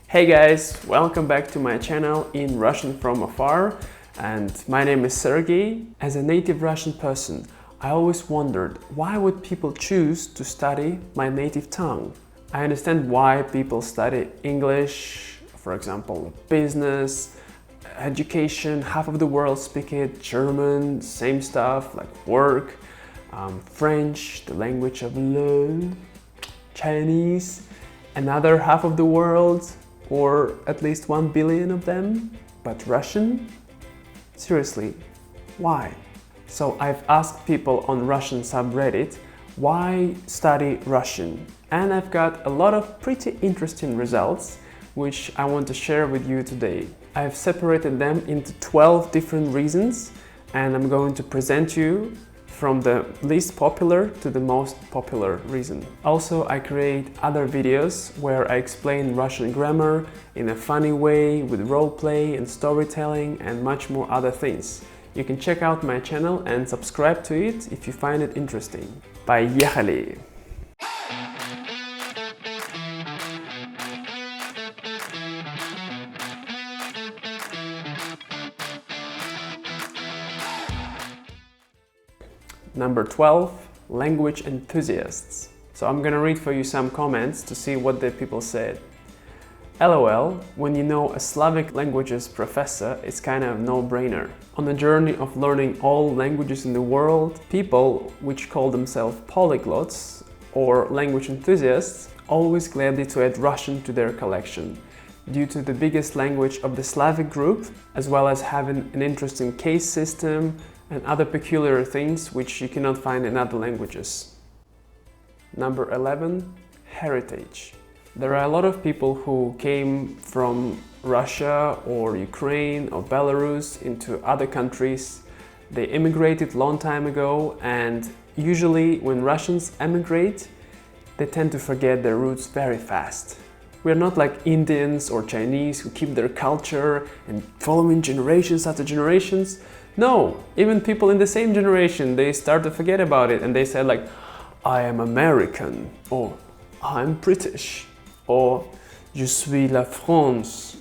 Hey guys, welcome back to my channel in Russian from afar, and my name is Sergey. As a native Russian person, I always wondered why would people choose to study my native tongue. I understand why people study English, for example, business, education, half of the world speak it, German, same stuff like work, French, the language of love, Chinese, another half of the world, or at least 1 billion of them, but Russian? Seriously, why? So I've asked people on Russian subreddit, why study Russian? And I've got a lot of pretty interesting results, which I want to share with you today. I've separated them into 12 different reasons, and I'm going to present you from the least popular to the most popular reason. Also, I create other videos where I explain Russian grammar in a funny way with roleplay and storytelling and much more other things. You can check out my channel and subscribe to it if you find it interesting. Поехали! Number 12, language enthusiasts. So I'm gonna read for you some comments to see what the people said. LOL, when you know a Slavic languages professor, it's kind of no-brainer. On the journey of learning all languages in the world, people which call themselves polyglots or language enthusiasts always gladly to add Russian to their collection, due to the biggest language of the Slavic group, as well as having an interesting case system and other peculiar things which you cannot find in other languages. Number 11, heritage. There are a lot of people who came from Russia or Ukraine or Belarus into other countries. They immigrated long time ago, and usually when Russians emigrate, they tend to forget their roots very fast. We're not like Indians or Chinese who keep their culture and following generations after generations. No, even people in the same generation, they start to forget about it and they say like, I am American, or I'm British, or Je suis la France.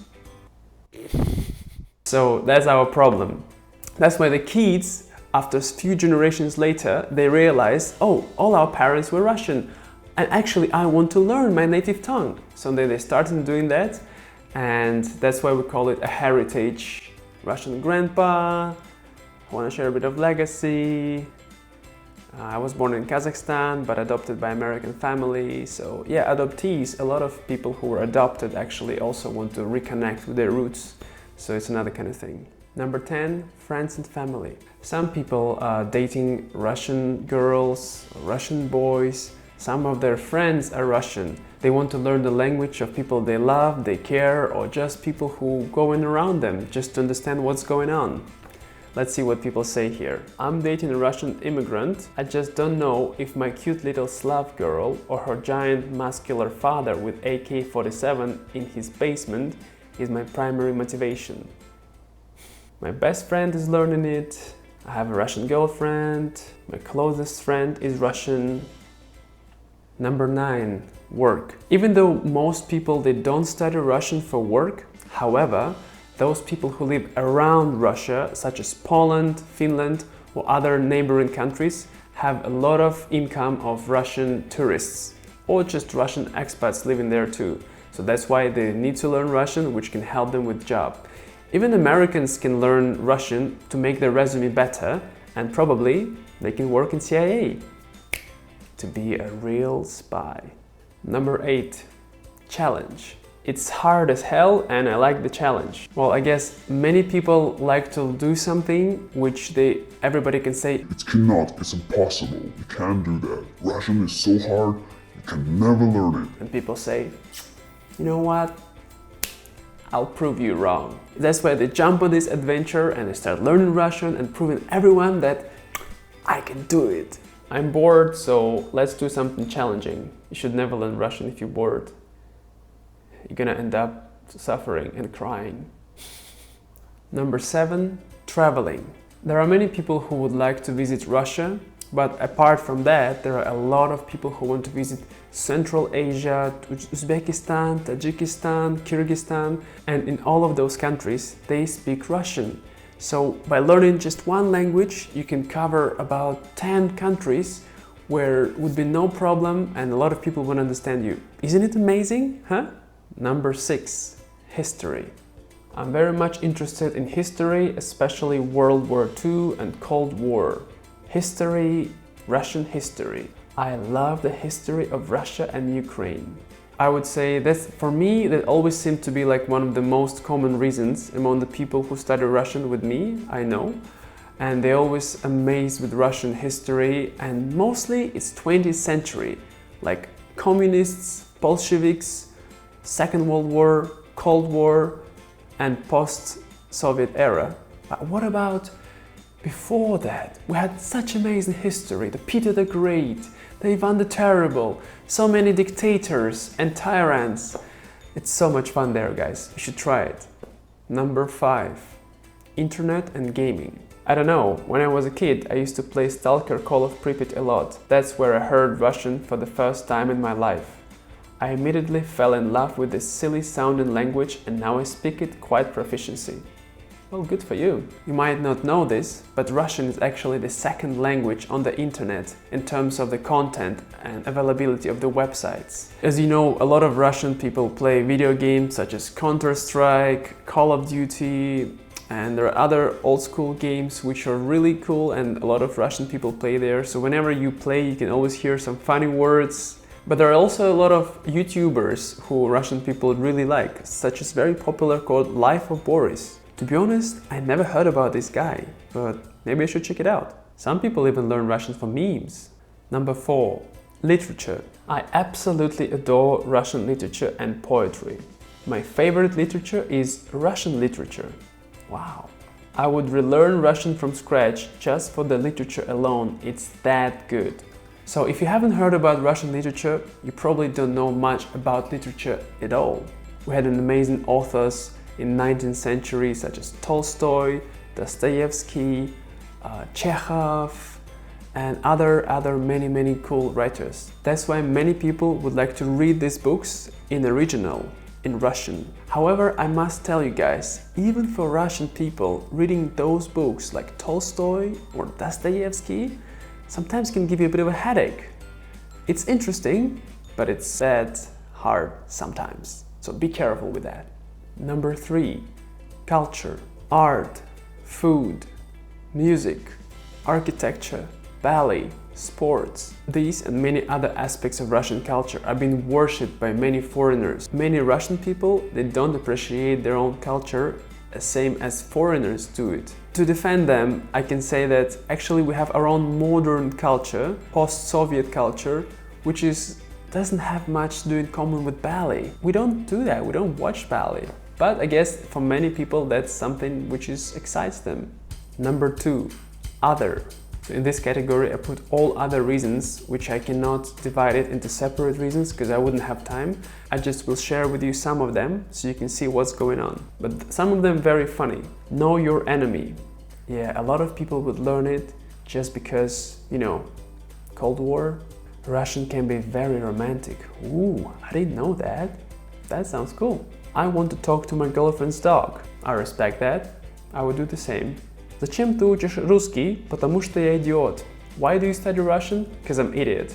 So that's our problem. That's why the kids, after a few generations later, they realize, oh, all our parents were Russian, and actually I want to learn my native tongue. So then they started doing that, and that's why we call it a heritage. Russian grandpa, I want to share a bit of legacy. I was born in Kazakhstan, but adopted by American family. So yeah, adoptees, a lot of people who were adopted actually also want to reconnect with their roots. So it's another kind of thing. Number 10, friends and family. Some people are dating Russian girls, Russian boys. Some of their friends are Russian. They want to learn the language of people they love, they care, or just people who go in around them, just to understand what's going on. Let's see what people say here. I'm dating a Russian immigrant. I just don't know if my cute little Slav girl or her giant muscular father with AK-47 in his basement is my primary motivation. My best friend is learning it. I have a Russian girlfriend. My closest friend is Russian. Number 9, work. Even though most people, they don't study Russian for work, however, those people who live around Russia, such as Poland, Finland, or other neighboring countries, have a lot of income of Russian tourists, or just Russian expats living there too. So that's why they need to learn Russian, which can help them with job. Even Americans can learn Russian to make their resume better, and probably they can work in CIA to be a real spy. Number 8, challenge. It's hard as hell and I like the challenge. Well, I guess many people like to do something which everybody can say, it cannot, it's impossible, you can't do that. Russian is so hard, you can never learn it. And people say, you know what? I'll prove you wrong. That's why they jump on this adventure and they start learning Russian and proving everyone that I can do it. I'm bored, so let's do something challenging. You should never learn Russian if you're bored. You're gonna end up suffering and crying. Number 7, traveling. There are many people who would like to visit Russia, But apart from that, there are a lot of people who want to visit Central Asia, Uzbekistan, Tajikistan, Kyrgyzstan, and in all of those countries, they speak Russian. So by learning just one language, you can cover about 10 countries where it would be no problem and a lot of people will understand you. Isn't it amazing, huh? Number 6, history. I'm very much interested in history, especially World War II and Cold War. History, Russian history. I love the history of Russia and Ukraine. I would say that's, for me, that always seemed to be like one of the most common reasons among the people who study Russian with me, I know. And they're always amazed with Russian history, and mostly it's 20th century, like communists, Bolsheviks, Second World War, Cold War, and post-Soviet era. But what about before that? We had such amazing history, the Peter the Great, the Ivan the Terrible, so many dictators and tyrants. It's so much fun there, guys. You should try it. Number 5, internet and gaming. I don't know, when I was a kid, I used to play Stalker Call of Pripyat a lot. That's where I heard Russian for the first time in my life. I immediately fell in love with this silly sounding language and now I speak it quite proficiency. Well, good for you. You might not know this, but Russian is actually the second language on the internet in terms of the content and availability of the websites. As you know, a lot of Russian people play video games such as Counter-Strike, Call of Duty, and there are other old school games which are really cool and a lot of Russian people play there. So whenever you play, you can always hear some funny words. But there are also a lot of YouTubers who Russian people really like, such as very popular called Life of Boris. To be honest, I never heard about this guy, but maybe I should check it out. Some people even learn Russian from memes. Number 4, literature. I absolutely adore Russian literature and poetry. My favorite literature is Russian literature. Wow. I would relearn Russian from scratch just for the literature alone. It's that good. So if you haven't heard about Russian literature, you probably don't know much about literature at all. We had an amazing authors in 19th century such as Tolstoy, Dostoevsky, Chekhov, and other many cool writers. That's why many people would like to read these books in original, in Russian. However, I must tell you guys, even for Russian people, reading those books like Tolstoy or Dostoevsky sometimes can give you a bit of a headache. It's interesting, but it's hard sometimes. So be careful with that. Number 3, culture, art, food, music, architecture, ballet, sports. These and many other aspects of Russian culture are being worshipped by many foreigners. Many Russian people, they don't appreciate their own culture the same as foreigners do it. To defend them, I can say that actually we have our own modern culture, post-Soviet culture, which doesn't have much to do in common with ballet. We don't do that, we don't watch ballet. But I guess for many people that's something which excites them. Number 2, other. So in this category I put all other reasons, which I cannot divide it into separate reasons because I wouldn't have time. I just will share with you some of them so you can see what's going on. But some of them very funny. Know your enemy. Yeah, a lot of people would learn it just because, you know, Cold War. Russian can be very romantic. Ooh, I didn't know that. That sounds cool. I want to talk to my girlfriend's dog. I respect that. I would do the same. Зачем ты учишь русский? Потому что я идиот. Why do you study Russian? Because I'm idiot.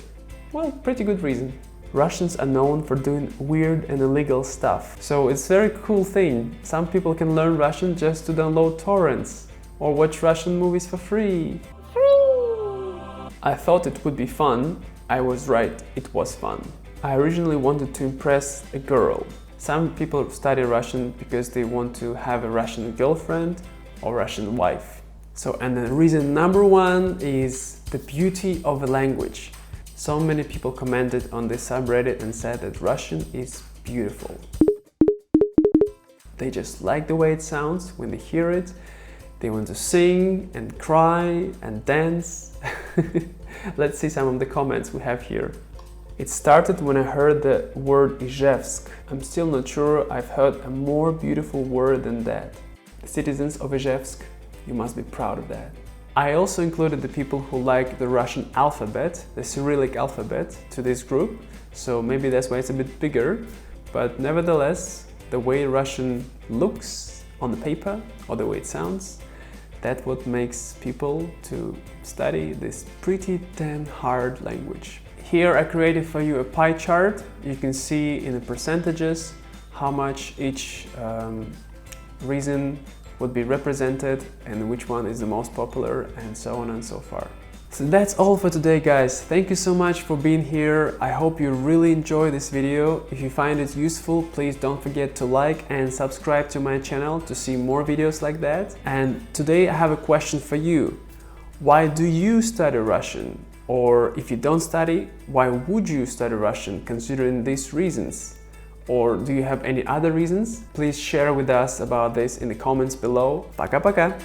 Well, pretty good reason. Russians are known for doing weird and illegal stuff. So it's a very cool thing. Some people can learn Russian just to download torrents or watch Russian movies for free. I thought it would be fun. I was right, it was fun. I originally wanted to impress a girl. Some people study Russian because they want to have a Russian girlfriend or Russian wife. So, and the reason number 1 is the beauty of the language. So many people commented on this subreddit and said that Russian is beautiful. They just like the way it sounds when they hear it. They want to sing and cry and dance. Let's see some of the comments we have here. It started when I heard the word Ijevsk. I'm still not sure I've heard a more beautiful word than that. The citizens of Ijevsk, you must be proud of that. I also included the people who like the Russian alphabet, the Cyrillic alphabet, to this group, so maybe that's why it's a bit bigger, but nevertheless, the way Russian looks on the paper, or the way it sounds, that's what makes people to study this pretty damn hard language. Here I created for you a pie chart. You can see in the percentages how much each reason would be represented and which one is the most popular, and so on and so far. So that's all for today, guys. Thank you so much for being here. I hope you really enjoyed this video. If you find it useful, please don't forget to like and subscribe to my channel to see more videos like that. And today I have a question for you. Why do you study Russian? Or if you don't study, why would you study Russian considering these reasons? Or do you have any other reasons? Please share with us about this in the comments below. Пока-пока!